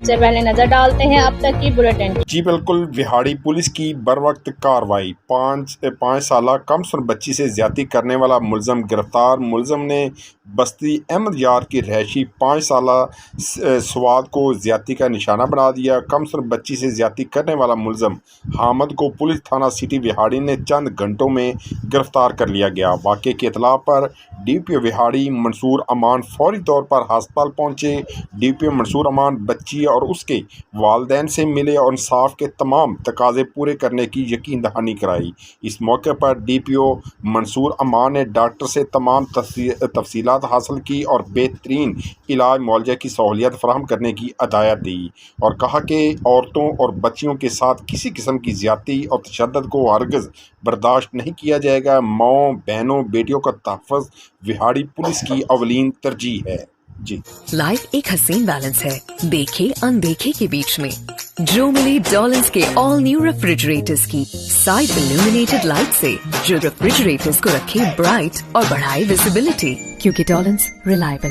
سے پہلے نظر ڈالتے ہیں اب تک کی بلیٹن۔ جی بالکل، وہاڑی پولیس کی بروقت کارروائی۔ 5 سالہ کم سن بچی سے زیادتی کرنے والا ملزم گرفتار۔ ملزم نے بستی احمد یار کی رہائشی 5 سالہ سواد کو زیادتی کا نشانہ بنا دیا۔ کم سن بچی سے زیادتی کرنے والا ملزم حامد کو پولیس تھانہ سٹی وہاڑی نے چند گھنٹوں میں گرفتار کر لیا گیا۔ واقعے کی اطلاع پر ڈی پی او وہاڑی منصور امان فوری طور پر ہسپتال پہنچے۔ ڈی پی او منصور امان بچی اور اس کے والدین سے ملے اور انصاف کے تمام تقاضے پورے کرنے کی یقین دہانی کرائی۔ اس موقع پر ڈی پی او منصور امان نے ڈاکٹر سے تمام تفصیلات حاصل کی اور بہترین علاج معالجہ کی سہولیات فراہم کرنے کی ہدایت دی اور کہا کہ عورتوں اور بچیوں کے ساتھ کسی قسم کی زیادتی اور تشدد کو ہرگز برداشت نہیں کیا جائے گا۔ ماؤں، بہنوں، بیٹیوں کا تحفظ وہاڑی پولیس کی اولین ترجیح ہے۔ جی لائف ایک حسین بیلنس ہے، دیکھے اندیکھے کے بیچ میں۔ جو ملی ڈولنس کے آل نیو ریفریجریٹرز کی سائڈ illuminated لائٹ سے، جو ریفریجریٹرز کو رکھے برائٹ اور بڑھائے ویزیبلٹی، کیونکہ ڈولنس ریلائبل